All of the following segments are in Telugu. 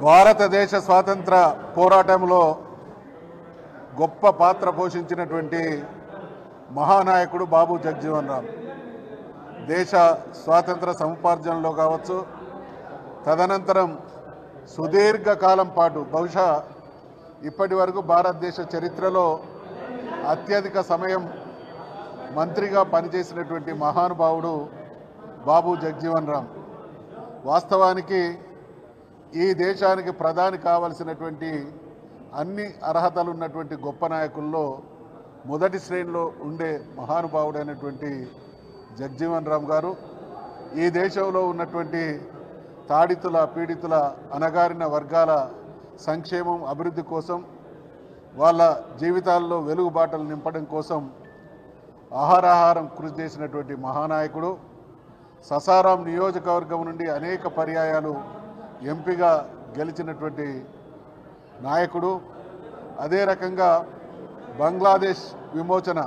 భారతదేశ స్వాతంత్ర పోరాటంలో గొప్ప పాత్ర పోషించినటువంటి మహానాయకుడు బాబు జగజీవన్ రామ్. దేశ స్వాతంత్ర సముపార్జనలో కావచ్చు, తదనంతరం సుదీర్ఘకాలం పాటు బహుశా ఇప్పటి వరకు భారతదేశ చరిత్రలో అత్యధిక సమయం మంత్రిగా పనిచేసినటువంటి మహానుభావుడు బాబు జగజీవన్ రామ్. వాస్తవానికి ఈ దేశానికి ప్రధాని కావలసినటువంటి అన్ని అర్హతలు ఉన్నటువంటి గొప్ప నాయకుల్లో మొదటి శ్రేణిలో ఉండే మహానుభావుడైనటువంటి జగజీవన్ రామ్ గారు ఈ దేశంలో ఉన్నటువంటి తాడితుల పీడితుల అణగారిన వర్గాల సంక్షేమం అభివృద్ధి కోసం, వాళ్ళ జీవితాల్లో వెలుగుబాటలు నింపడం కోసం ఆహారాహారం కృషి చేసినటువంటి మహానాయకుడు. ససారాం నియోజకవర్గం నుండి అనేక పర్యాయాలు ఎంపీగా గెలిచినటువంటి నాయకుడు. అదే రకంగా బంగ్లాదేశ్ విమోచన,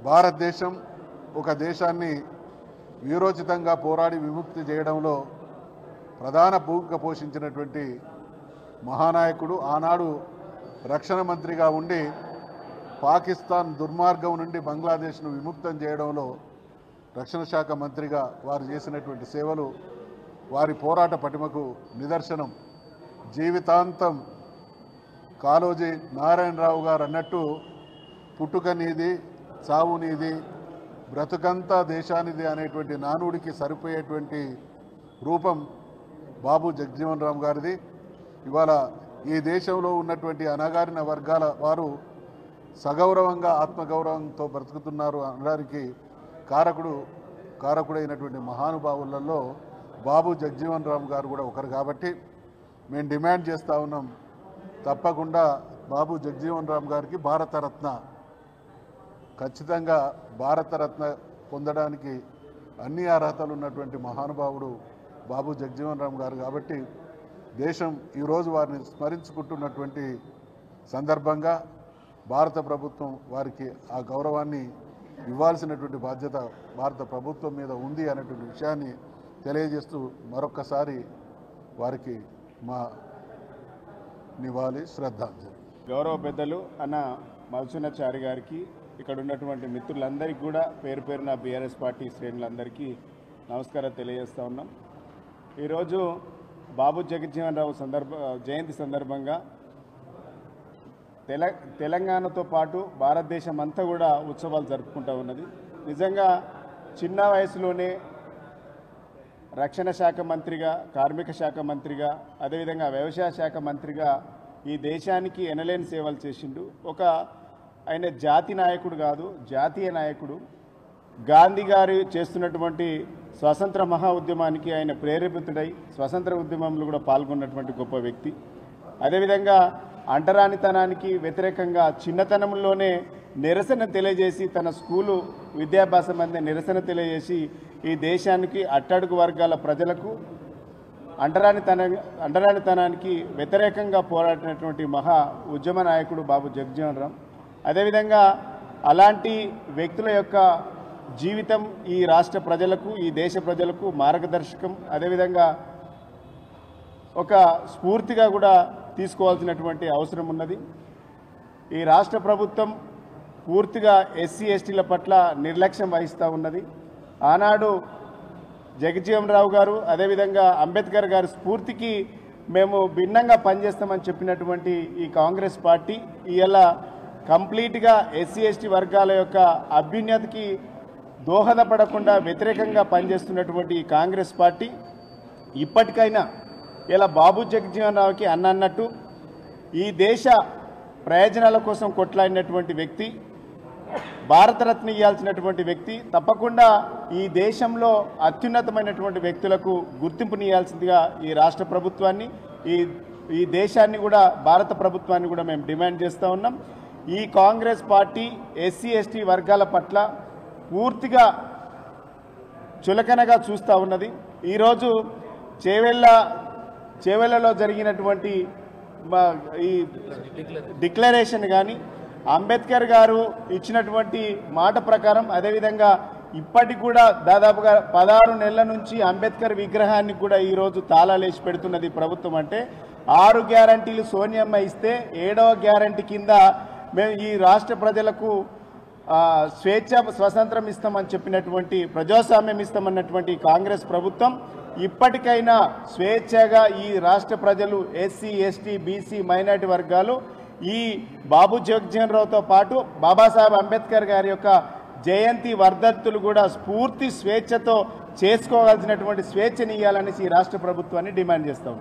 భారతదేశం ఒక దేశాన్ని వీరోచితంగా పోరాడి విముక్తి చేయడంలో ప్రధాన భూమిక పోషించినటువంటి మహానాయకుడు. ఆనాడు రక్షణ మంత్రిగా ఉండి పాకిస్తాన్ దుర్మార్గం నుండి బంగ్లాదేశ్ను విముక్తం చేయడంలో రక్షణ శాఖ మంత్రిగా వారు చేసినటువంటి సేవలు వారి పోరాట పటిమకు నిదర్శనం. జీవితాంతం కాళోజీ నారాయణరావు గారు అన్నట్టు పుట్టుక నీది, చావు నీది, బ్రతుకంతా దేశానిది అనేటువంటి నానుడికి సరిపోయేటువంటి రూపం బాబు జగజీవన్ రామ్ గారిది. ఇవాళ ఈ దేశంలో ఉన్నటువంటి అణగారిన వర్గాల వారు సగౌరవంగా ఆత్మగౌరవంతో బ్రతుకుతున్నారు అనడానికి కారకుడైనటువంటి మహానుభావులలో బాబు జగజీవన్ రామ్ గారు కూడా ఒకరు. కాబట్టి మేము డిమాండ్ చేస్తూ ఉన్నాం, తప్పకుండా బాబు జగజీవన్ రామ్ గారికి భారతరత్న, ఖచ్చితంగా భారతరత్న పొందడానికి అన్ని అర్హతలు ఉన్నటువంటి మహానుభావుడు బాబు జగజీవన్ రామ్ గారు. కాబట్టి దేశం ఈరోజు వారిని స్మరించుకుంటున్నటువంటి సందర్భంగా భారత ప్రభుత్వం వారికి ఆ గౌరవాన్ని ఇవ్వాల్సినటువంటి బాధ్యత భారత ప్రభుత్వం మీద ఉంది అనేటువంటి విషయాన్ని తెలియజేస్తూ మరొక్కసారి వారికి మా నివాళి, శ్రద్ధాంజలి. గౌరవ పెద్దలు అన్న మధుసూదనాచారి గారికి, ఇక్కడ ఉన్నటువంటి మిత్రులందరికీ కూడా పేరు పేరున బీఆర్ఎస్ పార్టీ శ్రేణులందరికీ నమస్కారం తెలియజేస్తూ ఉన్నాం. ఈరోజు బాబు జగజీవన్ రావు జయంతి సందర్భంగా తెలంగాణతో పాటు భారతదేశం అంతా కూడా ఉత్సవాలు జరుపుకుంటూ ఉన్నది. నిజంగా చిన్న వయసులోనే రక్షణ శాఖ మంత్రిగా, కార్మిక శాఖ మంత్రిగా, అదేవిధంగా వ్యవసాయ శాఖ మంత్రిగా ఈ దేశానికి ఎనలేని సేవలు చేసిండు. ఆయన జాతి నాయకుడు కాదు, జాతీయ నాయకుడు. గాంధీ గారు చేస్తున్నటువంటి స్వాతంత్ర మహా ఉద్యమానికి ఆయన ప్రేరేపితుడై స్వాతంత్ర ఉద్యమంలో కూడా పాల్గొన్నటువంటి గొప్ప వ్యక్తి. అదేవిధంగా అంటరానితనానికి వ్యతిరేకంగా చిన్నతనంలోనే నిరసన తెలియజేసి, తన స్కూలు విద్యాభ్యాసం అందే నిరసన తెలియజేసి ఈ దేశానికి అట్టడుగు వర్గాల ప్రజలకు అంటరానితనానికి వ్యతిరేకంగా పోరాడినటువంటి మహా ఉద్యమ నాయకుడు బాబు జగజీవన్ రామ్. అదేవిధంగా అలాంటి వ్యక్తుల యొక్క జీవితం ఈ రాష్ట్ర ప్రజలకు, ఈ దేశ ప్రజలకు మార్గదర్శకం. అదేవిధంగా ఒక స్ఫూర్తిగా కూడా తీసుకోవాల్సినటువంటి అవసరం ఉన్నది. ఈ రాష్ట్ర ప్రభుత్వం పూర్తిగా ఎస్సీ ఎస్టీల పట్ల నిర్లక్ష్యం వహిస్తూ ఉన్నది. ఆనాడు జగజీవన్ రావు గారు, అదేవిధంగా అంబేద్కర్ గారి స్ఫూర్తికి మేము భిన్నంగా పనిచేస్తామని చెప్పినటువంటి ఈ కాంగ్రెస్ పార్టీ ఇలా కంప్లీట్గా ఎస్సీ ఎస్టీ వర్గాల యొక్క అభ్యున్నతికి దోహదపడకుండా వ్యతిరేకంగా పనిచేస్తున్నటువంటి ఈ కాంగ్రెస్ పార్టీ ఇప్పటికైనా ఇలా బాబు జగజీవన్ రావుకి అన్నట్టు ఈ దేశ ప్రయోజనాల కోసం కొట్లాడినటువంటి వ్యక్తి, భారతరత్న ఇవ్వాల్సినటువంటి వ్యక్తి, తప్పకుండా ఈ దేశంలో అత్యున్నతమైనటువంటి వ్యక్తులకు గుర్తింపునియాల్సిందిగా ఈ రాష్ట్ర ప్రభుత్వాన్ని, ఈ దేశాన్ని కూడా, భారత ప్రభుత్వాన్ని కూడా మేము డిమాండ్ చేస్తూ ఉన్నాం. ఈ కాంగ్రెస్ పార్టీ ఎస్సీ ఎస్టీ వర్గాల పట్ల పూర్తిగా చులకనగా చూస్తూ ఉన్నది. ఈరోజు చేవెళ్లలో జరిగినటువంటి ఈ డిక్లరేషన్ కానీ, అంబేద్కర్ గారు ఇచ్చినటువంటి మాట ప్రకారం, అదేవిధంగా ఇప్పటికి కూడా దాదాపుగా 16 నెలల నుంచి అంబేద్కర్ విగ్రహాన్ని కూడా ఈరోజు తాళాలేసి పెడుతున్నది ప్రభుత్వం. అంటే 6 గ్యారంటీలు సోనియమ్మ ఇస్తే 7వ గ్యారంటీ కింద మేము ఈ రాష్ట్ర ప్రజలకు స్వేచ్ఛ స్వతంత్రం ఇస్తామని చెప్పినటువంటి ప్రజాస్వామ్యం ఇస్తామన్నటువంటి కాంగ్రెస్ ప్రభుత్వం ఇప్పటికైనా స్వేచ్ఛగా ఈ రాష్ట్ర ప్రజలు ఎస్సీ ఎస్టీ బీసీ మైనారిటీ వర్గాలు ఈ బాబు జగజ్జీవన్ రావుతో పాటు బాబాసాహెబ్ అంబేద్కర్ గారి యొక్క జయంతి వర్ధంతులు కూడా పూర్తి స్వేచ్ఛతో చేసుకోవాల్సినటువంటి స్వేచ్ఛని ఇవ్వాలని ఈ రాష్ట్ర ప్రభుత్వాన్ని డిమాండ్ చేస్తాం.